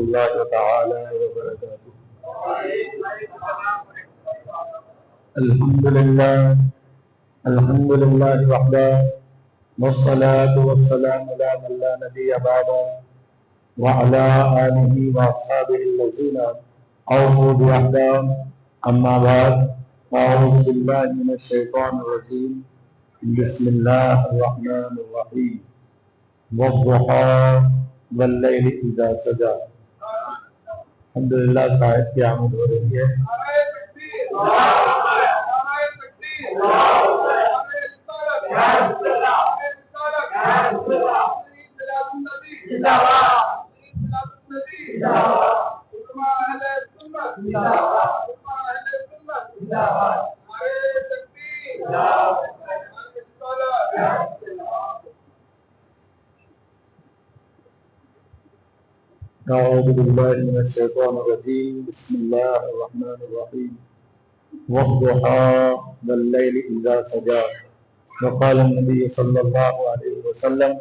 اللہ تعالی وبرکاتہ۔ الحمدللہ وحدہ والصلاة والسلام علی من لا نبی بعدہ وعلی آلہ واصحابہ الذین اوفوا بعہدہ اما بعد اعوذ باللہ من الشیطان الرجیم بسم اللہ الرحمن الرحیم والضحی واللیل اذا سجی۔ الحمدللہ صاحب کی آمد ہو رہی ہے۔ اعوذ باللہ من الشیطان الرجیم بسم اللہ الرحمن الرحیم والضحی واللیل اذا سجی۔ وقال النبی صلی اللہ علیہ وسلم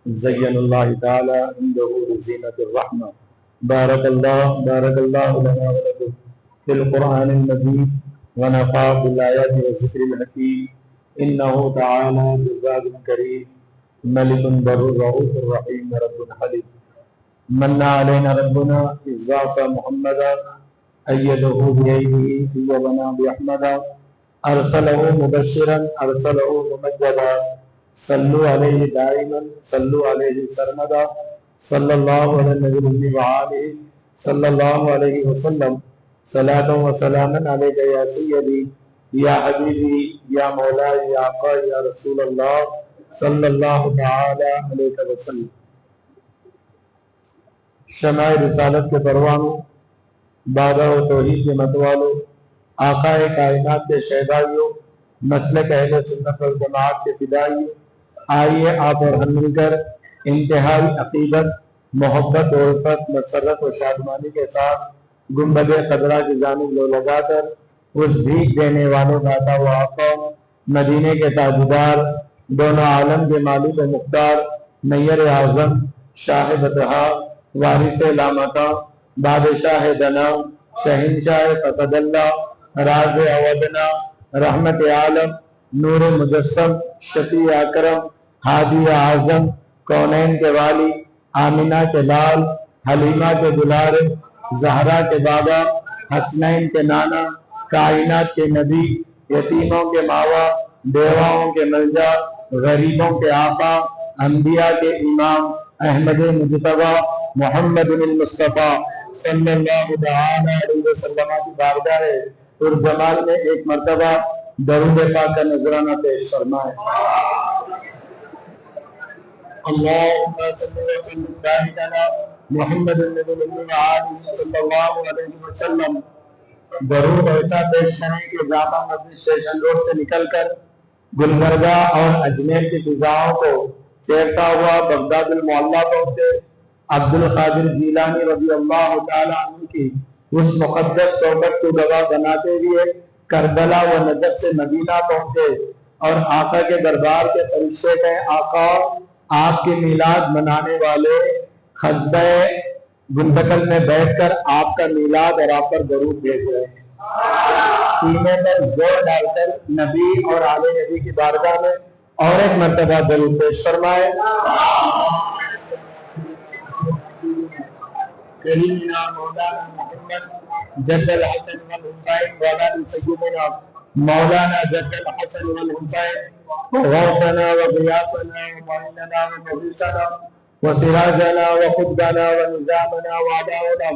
زین اللہ تعالی عنده بزینۃ الرحمہ۔ بارک اللہ لنا ولکم فی القرآن المجید ونفع بالآیات والذکر الحکیم انہ تعالی جواد کریم ملک بر رؤوف الرحیم رب حلیم۔ من علينا ربنا إذ محمدا أيده بأيده وبنى بأحمدا أرسله مبشرا أرسله ممجدا صلوا عليه دائما صلوا عليه سرمدا صلى الله على النبي وآله صلى الله عليه وسلم صلاة وسلاما عليك يا سيدي يا حبيبي يا مولاي يا آقا يا رسول الله صلى الله تعالى عليك وسلم۔ شمع رسالت کے پروانوں، بادہ و توحید کے متوالوں، آقا کائنات کے شہدائیوں، مسلک اہل سنت والجماعت کے فدائیوں، آئیے آپ اور ہم مل کر انتہائی عقیدت، محبت و الفت، مسرت و شادمانی کے ساتھ گنبد خضرا کی جانب لو لگا کر اس بھیک دینے والوں داتا و آقا مدینے کے تاجدار، دونوں عالم کے مالک و مختار، نیر اعظم، شاہ بطحا، وارث لامتا، بادشاہ دنا، شہنشاہ فقد اللہ، راز اودنا، رحمت عالم، نور مجسم، شفیع اکرم، ہادی اعظم، کونین کے والی، آمینہ کے لال، حلیمہ کے دلارے، زہرا کے بابا، حسنین کے نانا، کائنات کے نبی، یتیموں کے ماوا، بیواؤں کے ملجا، غریبوں کے آقا، انبیاء کے امام، احمد مجتبی محمد المصطفیٰ صلی اللہ علیہ وسلم کی بارگاہ اور جمال میں ایک مرتبہ درود پاک کا نذرانہ پیش فرمائیں۔ اللہم صلی وسلم وبارک علی محمد النبی وآلہ صلی اللہ علیہ وسلم۔ درود ایسا پیش کریں کہ جامع مسجد اسٹیشن روڈ سے نکل کر گلبرگہ اور اجمیر کی فضاؤں کو چیرتا ہوا بغداد المعلیٰ پہنچے، عبد القادر جیلانی رضی اللہ تعالیٰ عنہ کی اس مقدس صحبت کو گواہ بناتے ہوئے کربلا و نجف سے مدینہ پہنچے اور آقا کے دربار کے فرشتے کہیں آقا آپ کی میلاد منانے والے خزبہ گندکل میں بیٹھ کر آپ کا میلاد اور آپ پر درود بھیج رہے ہیں۔ سینے پر زور ڈال کر نبی اور آل نبی کی بارگاہ میں اور ایک مرتبہ درود پیش فرمائے۔ کریمنا مولانا محمد جد الحسن والحسین وعلی سیدنا مولانا جد الحسن والحسین غوثنا وغیاثنا ومعیننا ومغیثنا وسراجنا وقدنا ونظامنا وعداؤنا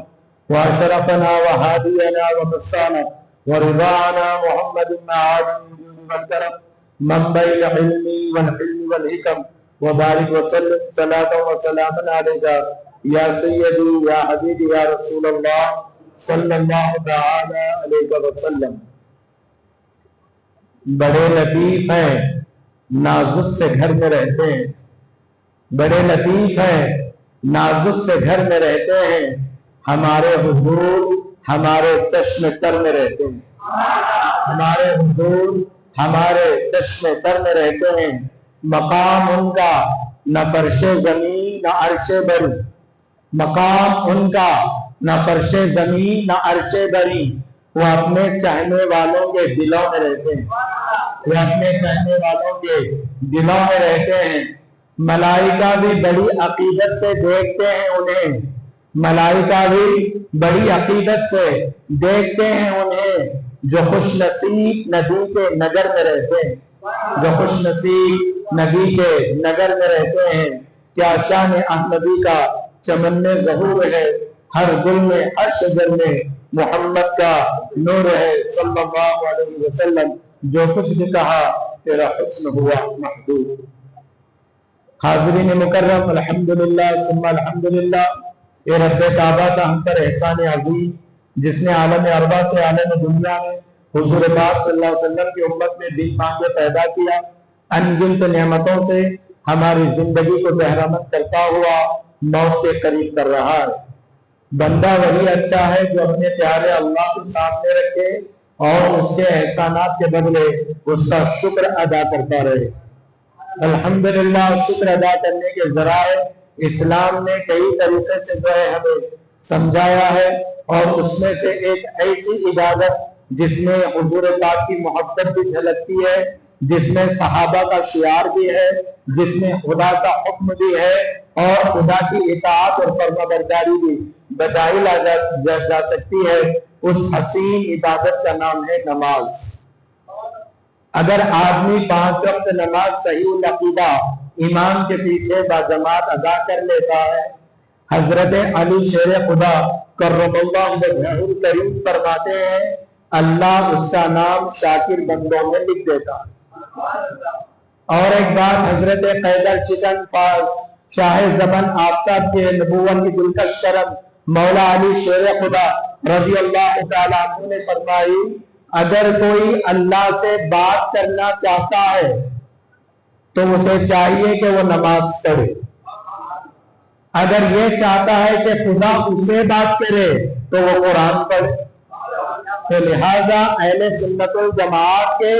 واشرفنا وحادینا ومسانا ورضانا محمد معاذ الجود والکرم منبع العلم والحلم والحکم وبارک وسلم صلاة وسلاما علیکا یا سیدی یا حبیبی یا رسول اللہ صلی اللہ تعالی علیہ وسلم۔ بڑے لطیف ہیں نازک سے گھر میں رہتے ہیں، بڑے لطیف ہیں نازک سے گھر میں رہتے ہیں، ہمارے حضور ہمارے چشم تر میں رہتے ہیں، ہمارے حضور ہمارے چشم تر میں رہتے ہیں۔ مقام ان کا نہ فرش زمین نہ عرش بر، مقام ان کا نہ فرش زمین نہ عرش بری، وہ اپنے چاہنے والوں کے دلوں میں رہتے ہیں، وہ اپنے چاہنے والوں کے دلوں میں رہتے ہیں۔ ملائکہ بھی بڑی عقیدت سے دیکھتے ہیں انہیں، ملائکہ بھی بڑی عقیدت سے دیکھتے ہیں انہیں، جو خوش نصیب نبی کے نگر میں رہتے ہیں، جو خوش نصیب نبی کے نگر میں رہتے ہیں۔ کیا شان احمدی کا چمن میں ظہور ہے، ہر گل میں ہر شجر میں محمد کا نور ہے صلی اللہ علیہ وسلم، جو کچھ بھی کہا تیرا حسن ہوا محدود۔ حاضرین مکرم، الحمدللہ ثم الحمدللہ، اے رب کعبہ کا ہم پر احسان عظیم، جس نے عالم اربع سے عالم دنیا میں حضور پاک صلی اللہ علیہ وسلم کی امت میں دل مانگے پیدا کیا، انگنت نعمتوں سے ہماری زندگی کو بہرامند کرتا ہوا موت کے قریب کر رہا ہے۔ بندہ وہی اچھا ہے جو اپنے پیارے اللہ کو سامنے رکھے اور اس کے احسانات کے بدلے اس کا شکر ادا کرتا رہے۔ الحمدللہ، شکر ادا کرنے کے ذرائع اسلام نے کئی طریقے سے جو ہے ہمیں سمجھایا ہے، اور اس میں سے ایک ایسی عبادت جس میں حضور پاک کی محبت بھی جھلکتی ہے، جس میں صحابہ کا شعار بھی ہے، جس میں خدا کا حکم بھی ہے اور خدا کی اطاعت اور فرمانبرداری بھی بجائی جا سکتی ہے، اس حسین عبادت کا نام ہے نماز۔ اگر آدمی 5 وقت نماز صحیح العقیدہ امام کے پیچھے باجماعت ادا کر لیتا ہے، حضرت علی شیر خدا کرم اللہ وجہہ الکریم فرماتے ہیں اللہ اس کا نام شاکر بندوں میں لکھ دیتا۔ اور ایک بات حضرت قیدر چکن شاہ زبن آفتاب کے نبوت کی دلکش شرم مولا علی شیر خدا رضی اللہ تعالیٰ عنہ نے فرمائی، اگر کوئی اللہ سے بات کرنا چاہتا ہے تو اسے چاہیے کہ وہ نماز پڑھے، اگر یہ چاہتا ہے کہ خدا اسے بات کرے تو وہ قرآن پڑھے۔ تو لہٰذا اہل سنت والجماعت کے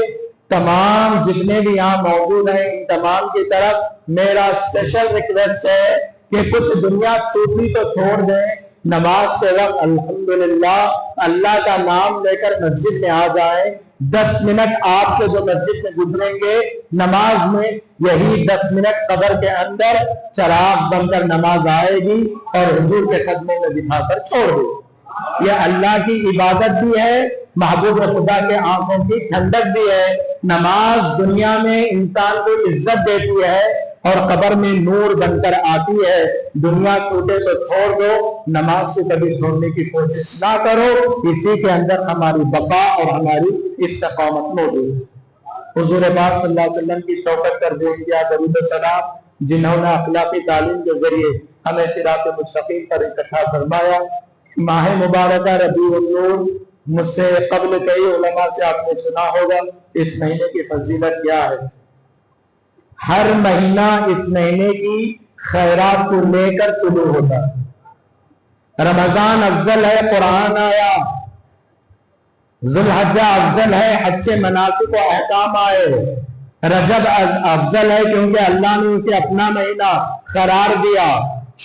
تمام جتنے بھی یہاں موجود ہیں، ان تمام کی طرف میرا اسپیشل ریکویسٹ ہے کہ کچھ دنیا چھوٹی تو چھوڑ دیں، نماز کے وقت الحمدللہ اللہ کا نام لے کر مسجد میں آ جائیں۔ 10 منٹ آپ کے جو مسجد میں گزریں گے نماز میں، یہی 10 منٹ قبر کے اندر چراغ بن کر نماز آئے گی اور حضور کے قدموں میں بٹھا کر چھوڑ دے۔ یہ اللہ کی عبادت بھی ہے، محبوب خدا کے آنکھوں کی ٹھنڈک بھی ہے۔ نماز دنیا میں انسان کو عزت دیتی ہے اور قبر میں نور بن کر آتی ہے۔ دنیا چھوٹے تو چھوڑ دو، نماز کو کبھی چھوڑنے کی کوشش نہ کرو، اسی کے اندر ہماری بقا اور ہماری استقامت موجود ہے۔ حضور پاک صلی اللہ علیہ وسلم کی شوکت پر دین کیا درود و سلام، جنہوں نے اخلاقی تعلیم کے ذریعے ہمیں صراط مستقیم پر اکٹھا فرمایا۔ ماہ مبارکہ ربیع النور، مجھ سے قبل کئی علماء سے آپ نے سنا ہوگا اس مہینے کی فضیلت کیا ہے۔ ہر مہینہ اس مہینے کی خیرات کو لے کر طلوع ہوتا ہے۔ رمضان افضل ہے، قرآن آیا، ذوالحجہ افضل ہے، حج سے مناسک و احکام آئے، رجب افضل ہے کیونکہ اللہ نے اسے اپنا مہینہ قرار دیا،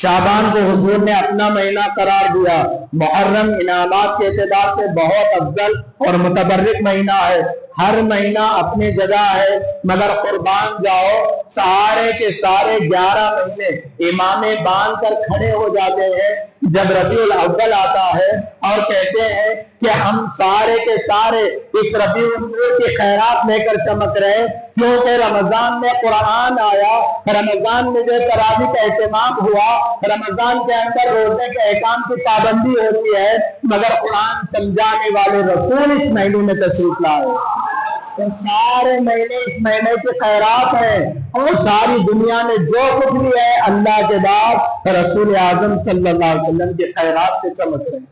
شعبان کو حضور نے اپنا مہینہ قرار دیا، محرم انعامات کے اعتبار سے بہت افضل اور متبرک مہینہ ہے۔ ہر مہینہ اپنی جگہ ہے، مگر قربان جاؤ سارے کے سارے 11 مہینے امامے باندھ کر کھڑے ہو جاتے ہیں جب ربیع الاول آتا ہے اور کہتے ہیں کہ ہم سارے کے سارے اس ربیع الاول کی خیرات لے کر چمک رہے، کیونکہ رمضان میں قرآن آیا، رمضان میں جو تراویح کا اہتمام ہوا، رمضان کے اندر روزے کے احکام کی پابندی ہوتی ہے، مگر قرآن سمجھانے والے رسول اس مہینے میں تشریف لائے۔ تو سارے مہینے اس مہینے کی خیرات ہیں، اور ساری دنیا میں جو کچھ بھی ہے اللہ کے بعد رسول اعظم صلی اللہ علیہ وسلم کی خیرات سے چمک رہے ہیں۔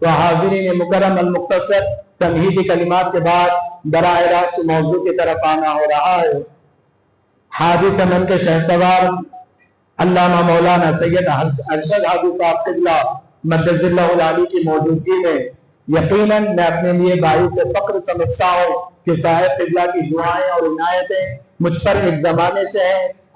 تو حاضرین مکرم، المختصر تمہیدی کلمات کے بعد براہ راست موضوع کی طرف آنا ہو رہا ہے۔ حاجی چمن کے شہسوار علامہ مولانا سید ارشد حاجی صاحب قبلہ مدد اللہ العالی کی موجودگی میں یقیناً میں اپنے لیے باعث فخر سمجھتا ہوں کہ صاحب قبلہ کی دعائیں اور عنایتیں مجھ پر ایک زمانے سے ہیں،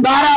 12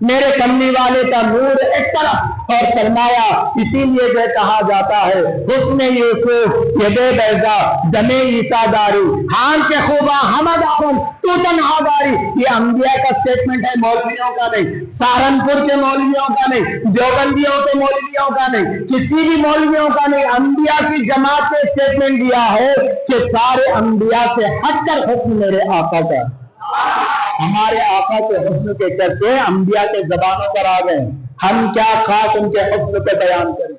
میرے کملی والے کا نور ایک طرف، اور فرمایا اسی لیے کہا جاتا ہے حسن یوسف یہ بے بیضا دمے عیسیٰ داری ہان کے خوبا حمد آرم تو تنہا داری. یہ انبیاء کا سٹیٹمنٹ ہے، مولویوں کا نہیں، سہارنپور کے مولویوں کا نہیں، دیوبندیوں کے مولویوں کا نہیں، کسی بھی مولویوں کا نہیں، انبیاء کی جماعت نے سٹیٹمنٹ دیا ہے کہ سارے انبیاء سے ہٹ کر حکم میرے آقا کا. ہمارے آقا کے حسن کے چرچے انبیاء کے زبانوں پر آ گئے، ہم کیا خاص ان کے حسن پہ بیان کریں.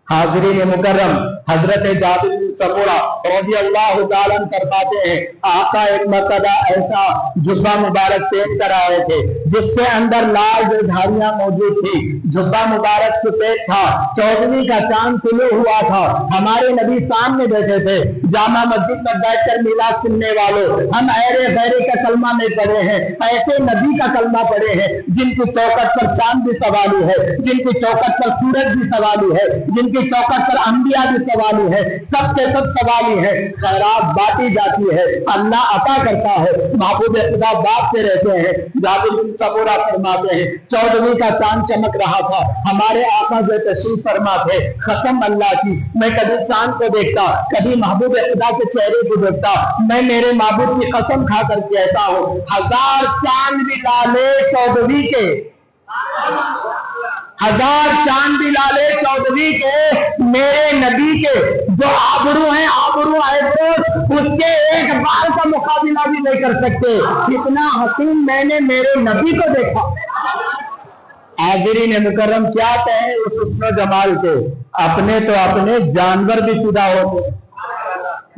حاضرین مکرم، حضرت جابر بن سمورہ رضی اللہ تعالیٰ فرماتے ہیں آقا ایک مرتبہ ایسا جبہ مبارک پہن کر آئے تھے جس کے اندر لال جو دھاریاں موجود تھی. جبہ مبارک سفید تھا، 14ویں کا چاند طلوع ہوا تھا. ہمارے نبی سامنے بیٹھے تھے. جامع مسجد میں بیٹھ کر میلاد سننے والوں، ہم ایرے غیرے کا کلمہ نہیں پڑھے ہیں، ایسے نبی کا کلمہ پڑھے ہیں جن کی چوکٹ پر چاند بھی سوالی ہے، جن کی چوکٹ پر سورج بھی سوالی ہے، جن کی چوکٹ پر انبیاء بھی سوالی ہے، سب کے سب سوالی ہے. خیرات بانٹی جاتی ہے، اللہ عطا کرتا ہے، محبوب خدا باپ سے رہتے ہیں. جابر بن سمورہ فرماتے ہیں 14ویں کا چاند چمک رہا تھا. ہمارے آقا جو تشریف فرما تھے، قسم اللہ کی میں کبھی چاند کو دیکھتا، کبھی محبوب خدا کے چہرے کو دیکھتا. میں میرے معبود کی قسم کھا کر کہتا ہوں 1000 چاند بھی لالے 14ویں کے، 1000 چاند بھی لالے 14ویں کے میرے نبی کے جو آبرو ہیں، آبرو اس کے ایک بال کا مقابلہ بھی نہیں کر سکتے. اتنا حسین میں نے میرے نبی کو دیکھا. حاضرین مکرم کیا کہیں اس حسن و جمال کے، اپنے تو اپنے جانور بھی فدا ہوتے،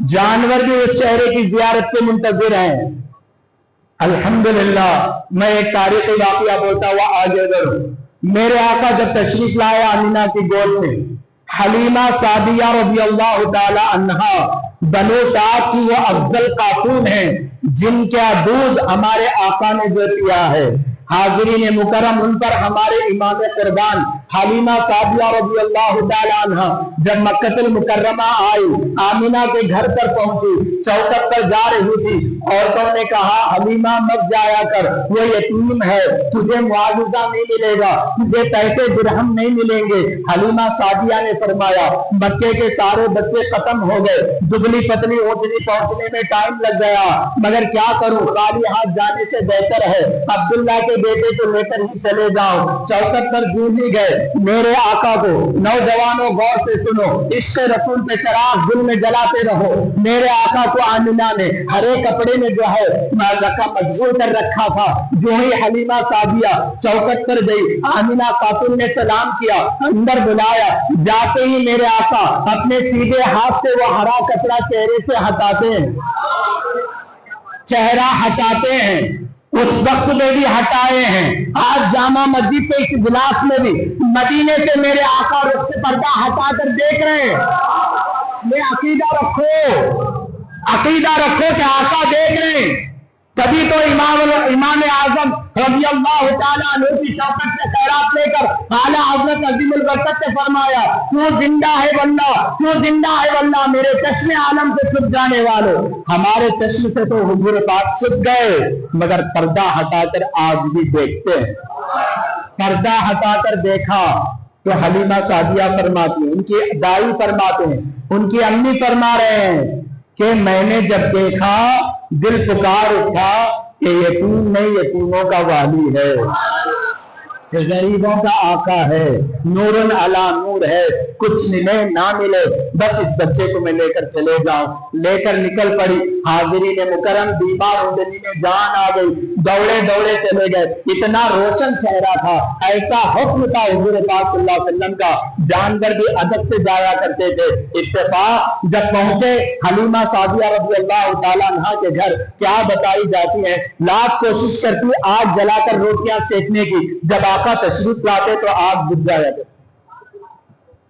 جانور بھی اس چہرے کی زیارت کے منتظر ہیں. الحمدللہ میں ایک تاریخی واقعہ بولتا ہوا آگے بڑھوں. میرے آقا جب تشریف لائے آمینہ کی گود میں، حلیمہ سعدیہ رضی اللہ تعالی عنہا بنو سعد کی وہ افضل خاتون ہیں جن کا دودھ ہمارے آقا نے جو پیا ہے. حاضرین مکرم ان پر ہمارے امام قربان حلیمہ سعدیہ رضی اللہ تعالی عنہ جب مکہ المکرمہ آئی، آمینہ کے گھر پر پہنچی، چوکٹ پر جا رہی تھی. عورتوں نے کہا حلیمہ مت جایا کر، وہ یتیم ہے، تجھے معاوضہ نہیں ملے گا، تجھے پیسے درہم نہیں ملیں گے. حلیمہ سعدیہ نے فرمایا مکے کے سارے بچے ختم ہو گئے، دبلی پتلی اونچنی پہنچنے میں ٹائم لگ گیا، مگر کیا کروں، خالی ہاتھ جانے سے بہتر ہے عبداللہ کے بیٹے کو لے کر ہی چلے جاؤ. چوکٹ پر گونج ہی گئے. میرے آقا کو نوجوانوں غور سے سنو، عشق رسول پہ چراغ دل میں جلاتے رہو. میرے آقا کو آمینہ نے ہرے کپڑے میں جو ہے رکھا مجبور کر رکھا تھا. جو ہی حلیمہ سعدیہ چوکٹ پر گئی، آمینہ خاتون نے سلام کیا، اندر بلایا. جاتے ہی میرے آقا اپنے سیدھے ہاتھ سے وہ ہرا کپڑا چہرے سے ہٹاتے ہیں، چہرہ ہٹاتے ہیں. اس وقت میں بھی ہٹائے ہیں، آج جامع مسجد کے اس اجلاس میں بھی مدینے سے میرے آقا رخ سے پردہ ہٹا کر دیکھ رہے ہیں. یہ عقیدہ رکھو، عقیدہ رکھو کہ آقا دیکھ رہے ہیں. کبھی تو امام اعظم رضی اللہ تعالیٰ عنہ کی شوکت سے خیرات لے کر اعلیٰ حضرت عظیم البرکت سے فرمایا تو زندہ ہے واللہ، تو زندہ ہے واللہ میرے چشم عالم سے چھپ جانے والوں. ہمارے چشم سے تو حضور پاک چھپ گئے، مگر پردہ ہٹا کر آج بھی دیکھتے ہیں. پردہ ہٹا کر دیکھا تو حلیمہ سعدیہ فرماتی ہیں، ان کی دائی فرماتے ہیں، ان کی امی فرما رہے ہیں کہ میں نے جب دیکھا دل پکار اٹھا کہ یتیم نہیں، یتیموں کا والی ہے، کہ غریبوں کا آقا ہے، نور علی نور ہے. کچھ ملے نہ ملے بس اس بچے کو میں لے کر چلے جاؤں. لے کر نکل پڑی. حاضرین مکرم بیمار ہونے میں جان آ گئی، دوڑے دوڑے چلے گئے. اتنا روشن چہرہ تھا، ایسا حکم تھا حضور پاک صلی اللہ علیہ وسلم کا، جانور بھی ادب سے جایا کرتے تھے. اتفاق جب پہنچے حلیمہ سعدیہ رضی اللہ تعالیٰ عنہ کے گھر، کیا بتائی جاتی ہے، لاکھ کوشش کرتی آگ جلا کر روٹیاں سیکنے کی، جب آقا تشریف لاتے تو آگ بجھ جایا کرتی.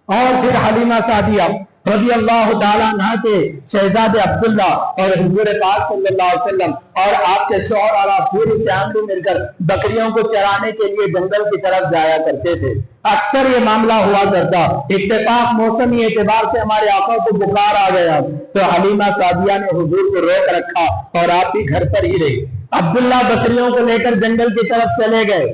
اور پھر حلیمہ سعدیہ رضی اللہ تعالیٰ عنہ کے شہزادے عبداللہ اور حضور پاک صلی اللہ علیہ وسلم اور آپ کے شوہر اور آپ پوری فیملی مل کر بکریوں کو چرانے کے لیے جنگل کی طرف جایا کرتے تھے. اکثر یہ معاملہ ہوا کرتا. اتفاق موسمی اعتبار سے ہمارے آقا کو بخار آ گیا تو حلیمہ سعدیہ نے حضور کو روک رکھا اور آپ بھی گھر پر ہی رہی. عبداللہ بکریوں کو لے کر جنگل کی طرف چلے گئے.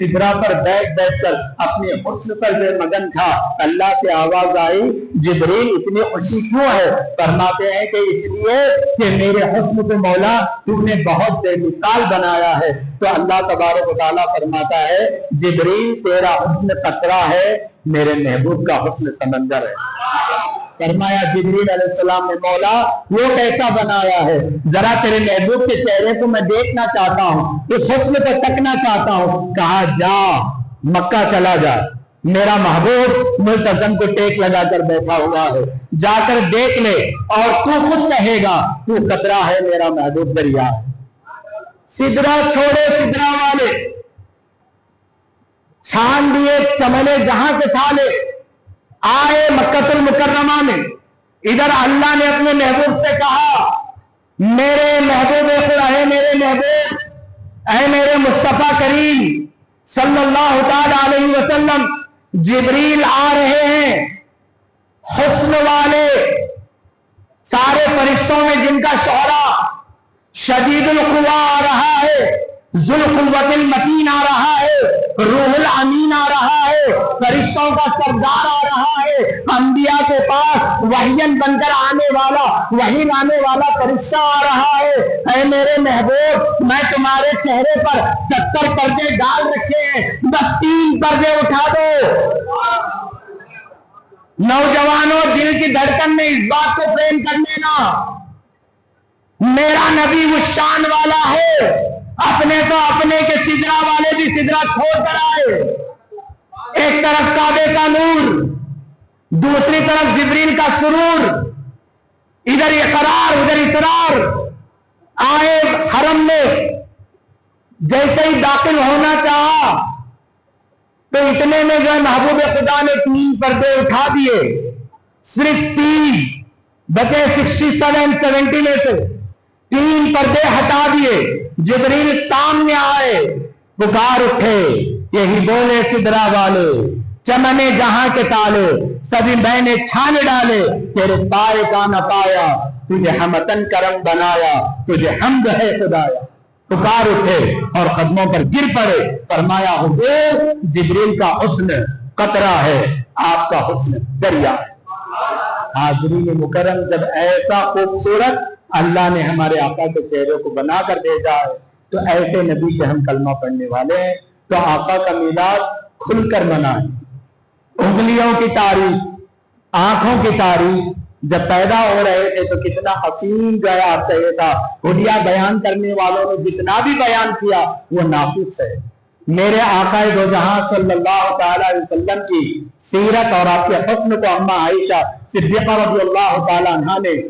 سدرا پر بیٹھ کر اپنے حسن پر بے مگن تھا. اللہ سے آواز آئی جبریل اتنی خوشی کیوں ہے؟ فرماتے ہیں کہ اس لیے کہ میرے حسن کو مولا تو نے بہت بے مثال بنایا ہے. تو اللہ تبارک و تعالیٰ فرماتا ہے جبریل تیرا حسن قطرہ ہے، میرے محبوب کا حسن سمندر ہے. فرمایا جبریل علیہ السلام نے مولا وہ کیسا بنایا ہے؟ ذرا تیرے محبوب کے چہرے کو میں دیکھنا چاہتا ہوں، اس حسن کو تکنا چاہتا ہوں. کہا جا مکہ چلا جا، میرا محبوب ملتزم کو ٹیک لگا کر بیٹھا ہوا ہے، جا کر دیکھ لے اور تو خود کہے گا تو قطرہ ہے، میرا محبوب دریا ہے. سدرا چھوڑے سدرا والے چھان دیے چمنے جہاں سے تھالے، آئے مکہ المکرمہ میں. ادھر اللہ نے اپنے محبوب سے کہا میرے محبوب خدا ہے، میرے محبوب اے میرے مصطفیٰ کریم صلی اللہ تعالی علیہ وسلم، جبریل آ رہے ہیں حسن والے، سارے فرشتوں میں جن کا شعرا شدید القوا آ رہا ہے، ذو القوت المتین آ رہا ہے، روح الامین آ رہا ہے، فرشتوں کا سردار آ رہا ہے، انبیاء کے پاس وحین بن کر آنے والا، وحی لانے والا فرشتہ آ رہا ہے. اے میرے محبوب میں تمہارے چہرے پر 70 پردے ڈال رکھے ہیں، بس 3 پردے اٹھا دو. نوجوانوں دل کی دھڑکن میں اس بات کو فریم کر لینا، میرا نبی وہ شان والا ہے، اپنے تو اپنے کے سدرا والے بھی سدرا چھوڑ کر آئے. ایک طرف کعبے کا نور، دوسری طرف جبریل کا سرور، ادھر اقرار ادھر اصرار. آئے حرم میں، جیسے ہی داخل ہونا چاہا تو اتنے میں جو ہے محبوب خدا نے 3 پردے اٹھا دیے، صرف 3 بچے 67 70 میں سے 3 پردے ہٹا دیے. جبریل سامنے آئے، پکار اٹھے یہی بولے سدرا والے، چمنے جہاں کے تالے سبھی میں نے چھان ڈالے، تیرے پائے کا نہ پایا، تجھے ہمتن کرم بنایا، تجھے حمد ہے خدایا. پکار اٹھے اور قدموں پر گر پڑے. فرمایا حضور جبریل کا حسن قطرہ ہے، آپ کا حسن دریا ہے. حاضرین مکرم جب ایسا خوبصورت اللہ نے ہمارے آقا کے چہرے کو بنا کر بھیجا ہے تو ایسے نبی کے ہم کلمہ پڑھنے والے ہیں تو آقا کا میلاد کھل کر منائیں. انگلیوں کی تعریف، آنکھوں کی تعریف، جب پیدا ہو رہے تھے تو کتنا حسین جو ہے آپ کا یہ تھا. حلیہ بیان کرنے والوں نے جتنا بھی بیان کیا وہ ناقص ہے. میرے آقا دو جہاں صلی اللہ تعالی علیہ وسلم کی سیرت اور آپ کے حسن کو اماں عائشہ صدیقہ رضی اللہ تعالی عنہا نے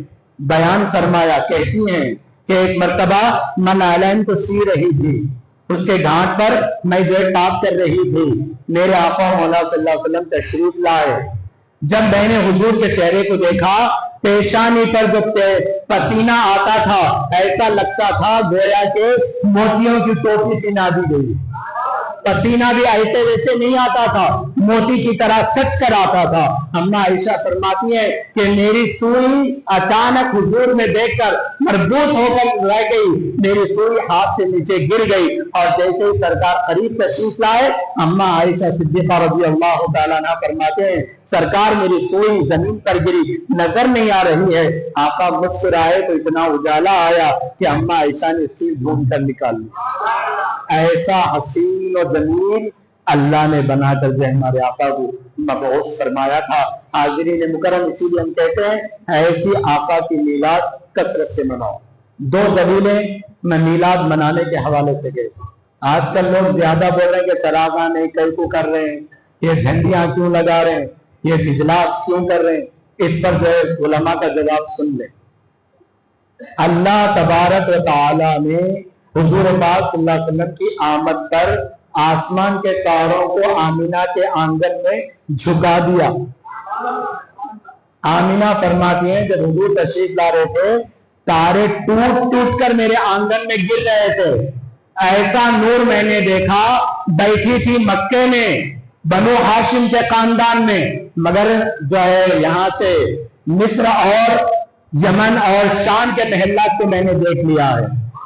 بیان فرمایا. کہتی ہیں کہ ایک مرتبہ میں نالین کو سی رہی تھی، اس کے گھاٹ پر میں جو ٹاپ کر رہی تھی، میرے آقا مولا صلی اللہ علیہ وسلم تشریف لائے. جب میں نے حضور کے چہرے کو دیکھا، پیشانی پر جو پسینہ آتا تھا ایسا لگتا تھا گویا کہ موتیوں کی ٹوپی پہنا دی گئی. پسینہ بھی ایسے ویسے نہیں آتا تھا، موتی کی طرح سچ کر آتا تھا. اماں عائشہ فرماتی ہیں کہ میری سوئی اچانک حضور میں دیکھ کر مربوط ہو کر رہ گئی، میری سوئی ہاتھ سے نیچے گر گئی اور جیسے ہی سرکار قریب تشریف لائے اماں عائشہ صدیقہ رضی اللہ تعالیٰ عنہ فرماتے ہیں سرکار میری سوئی زمین پر گری، نظر نہیں آ رہی ہے. آقا مسکرائے تو اتنا اجالا آیا کہ اماں عائشہ نے سوئی ڈھونڈ کر نکال لی. ایسا حسین و جمیل اللہ نے بنا کر جو ہمارے آقا کو مبعوث فرمایا تھا. حاضرین مکرم اسی لیے ہم کہتے ہیں ایسی آقا کی میلاد کثرت سے مناؤ. 2 دلیلیں میں میلاد منانے کے حوالے سے گئے. آج کل لوگ زیادہ بول رہے ہیں کہ چراغاں نہیں کئی کو کر رہے ہیں، یہ جھنڈیاں کیوں لگا رہے ہیں، یہ اجلاس کیوں کر رہے ہیں. اس پر جو ہے علماء کا جواب سن لیں. اللہ تبارک و تعالی نے حضور پاک صلی اللہ علیہ وسلم کی آمد پر آسمان کے تاروں کو آمینہ کے آنگن میں جھکا دیا. آمینہ فرماتی ہیں جب حضور تشریف لا رہے تھے تارے ٹوٹ ٹوٹ کر میرے آنگن میں گر رہے تھے. ایسا نور میں نے دیکھا. بیٹھی تھی مکے میں بنو ہاشم کے خاندان میں، مگر جو ہے یہاں سے مصر اور یمن اور شام کے محلات کو میں نے دیکھ لیا ہے.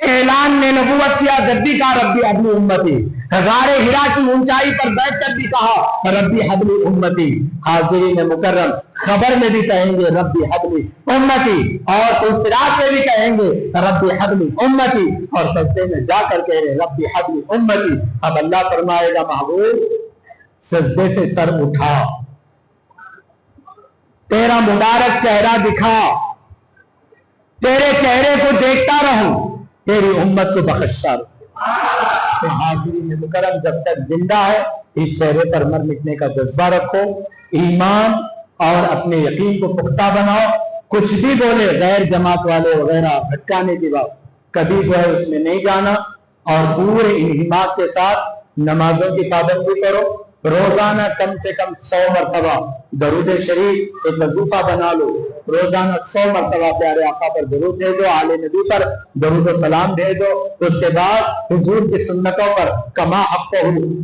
اعلان نے نبوت کیا، جب بھی کہا ربی حبلی امتی، غار ہرا کی اونچائی پر بیٹھ کر بھی کہا ربی حبلی امتی، حاضرین مکرم خبر میں بھی کہیں گے ربی حبلی امتی، اور فلسرات میں بھی کہیں گے ربی حبلی امتی، اور سجدے میں جا کر کہہ رہے ربی حبلی امتی۔ اب اللہ فرمائے گا محبوب سجدے سے سر اٹھا، تیرا مبارک چہرہ دکھا، تیرے چہرے کو دیکھتا رہوں، تیری امت کو بخشتا رہوں۔ حاضرین مکرم جب تک زندہ ہے اس چہرے پر مر مٹنے کا جذبہ رکھو، ایمان اور اپنے یقین کو پختہ بناؤ، کچھ بھی بولے غیر جماعت والے وغیرہ بھٹکانے کی بات کبھی جو ہے اس میں نہیں جانا، اور پورے انہماک کے ساتھ نمازوں کی پابندی کرو، روزانہ کم سے کم 100 مرتبہ درود شریف ایک وظیفہ بنا لو، روزانہ 100 مرتبہ پیارے آقا پر درود بھیجو، آل نبی پر درود و سلام بھیجو، اس کے بعد حضور کی سنتوں پر کما حق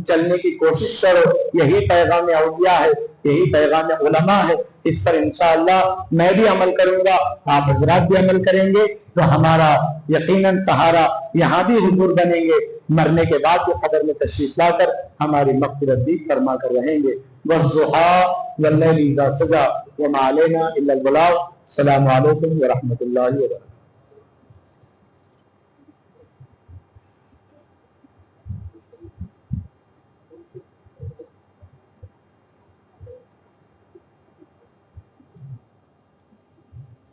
چلنے کی کوشش کرو۔ یہی پیغام اولیاء ہے، یہی پیغام علماء ہے، اس پر انشاءاللہ میں بھی عمل کروں گا، آپ حضرات بھی عمل کریں گے تو ہمارا یقیناً سہارا یہاں بھی حضور بنیں گے، مرنے کے بعد بھی قبر میں تشریف لا کر ہماری مغفرت بھی فرما کر رہیں گے۔ وَالضُّحَىٰ وَاللَّيْلِ إِذَا سَجَىٰ وَمَا عَلَيْنَا إِلَّا الْبَلَاغُ۔ السلام علیکم ورحمۃ اللہ وبرکاتہ۔